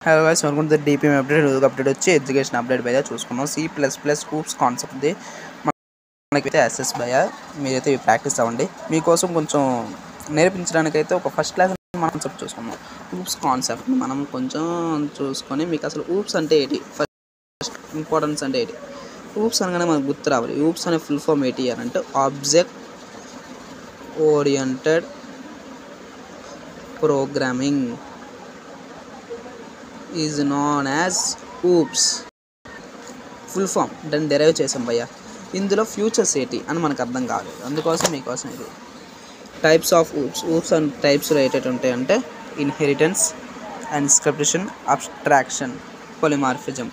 Hello guys, welcome to the DPM update. Update వచ్చి education update భయ్యా చూసుకున్నాం. C++ hoops కాన్సెప్ట్ది మనకైతే అసెస్ భయ్యా. మీరైతే ఇవి ప్రాక్టీస్ అవ్వండి. మీకోసం కొంచెం నేర్పించడానికైతే ఒక ఫస్ట్ క్లాస్ మనం కాన్సెప్ట్ చూసుకున్నాం. హూప్స్ కాన్సెప్ట్ మనం కొంచెం చూసుకొని మీకు అసలు హూప్స్ అంటే ఏంటి, ఫస్ట్ ఇంపార్టెన్స్ అంటే ఏంటి, హూప్స్ అనగానే మనకు గుర్తు రావాలి. హూప్స్ అనే ఫుల్ ఫామ్ ఏంటి అని అంటే object oriented programming is known as OOPs. Full form దాన్ని డెరైవ్ చేసాం భయ్యా. ఇందులో ఫ్యూచర్స్ ఏంటి అని మనకు అర్థం కాదు, అందుకోసం మీకోసం ఇది. Types of OOPs. OOPs and టైప్స్లో ఏంటంటే ఉంటాయంటే inheritance, inscription, abstraction, polymorphism.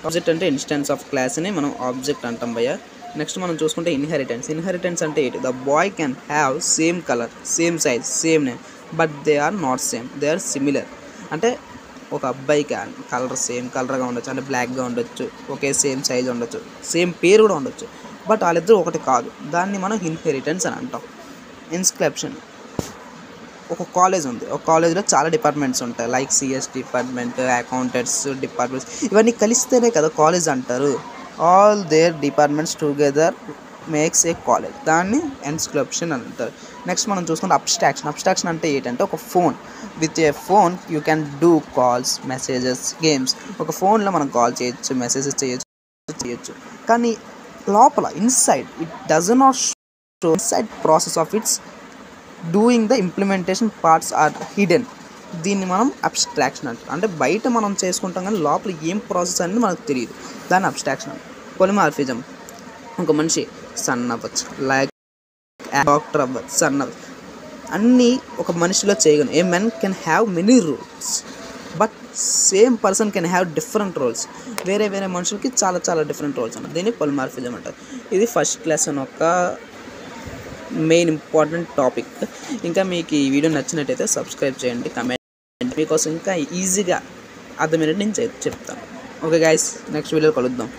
Object అంటే ఇన్స్టెన్స్ ఆఫ్ క్లాస్ అని మనం ఆబ్జెక్ట్ అంటాం భయ్యా. నెక్స్ట్ మనం చూసుకుంటే ఇన్హెరిటెన్స్. ఇన్హెరిటెన్స్ అంటే ఏంటి? The boy can have same colour, same size, same name, but they are not same, they are similar. అంటే ఒక అబ్బాయికి కలర్ సేమ్ కలర్గా ఉండొచ్చు, అంటే బ్లాక్గా ఉండొచ్చు, ఒకే సేమ్ సైజ్ ఉండొచ్చు, సేమ్ పేరు కూడా ఉండొచ్చు, బట్ వాళ్ళిద్దరూ ఒకటి కాదు. దాన్ని మనం ఇన్హెరిటెన్స్ అని అంటాం. ఇన్స్క్రిప్షన్. ఒక కాలేజ్ ఉంది, ఒక కాలేజ్లో చాలా డిపార్ట్మెంట్స్ ఉంటాయి, like CS department, accountants departments, ఇవన్నీ కలిస్తేనే కదా కాలేజ్ అంటారు. All their departments together makes a college, దాన్ని ఇన్స్క్రిప్షన్ అని అంటారు. నెక్స్ట్ మనం చూసుకుంటే అబ్స్ట్రాక్షన్. అబ్స్ట్రాక్షన్ అంటే ఏంటంటే ఒక phone, with a phone you can do calls, messages, games. ఒక ఫోన్లో మనం కాల్ చేయొచ్చు, మెసేజెస్ చేయొచ్చు, కానీ లోపల inside it does not show inside process of its doing the implementation parts are hidden. దీన్ని మనం అబ్స్ట్రాక్షన్ అంటాం. అంటే బయట మనం చేసుకుంటాం కానీ లోపల ఏం ప్రాసెస్ అనేది మనకు తెలియదు, దాన్ని అబ్స్ట్రాక్షన్. పొలిమార్ఫిజం. ఒక మనిషి సన్ అవ్వచ్చు, లైక్ డాక్టర్ అవ్వచ్చు, సన్ అవ్వచ్చు, అన్నీ ఒక మనిషిలో చేయగలను. A men can have many roles, but same person can have different roles. వేరే వేరే మనుషులకి చాలా చాలా డిఫరెంట్ రోల్స్ ఉంటాయి. దీన్ని పొలిమార్ఫిజం అంటారు. ఇది ఫస్ట్ క్లాస్ అని ఒక మెయిన్ ఇంపార్టెంట్ టాపిక్. ఇంకా మీకు ఈ వీడియో నచ్చినట్టయితే సబ్స్క్రైబ్ చేయండి, కమెంట్, మీకోసం ఇంకా ఈజీగా అర్థమైనట్టు నేను చెప్తాను. ఓకే గైస్, నెక్స్ట్ వీడియో కలుద్దాం.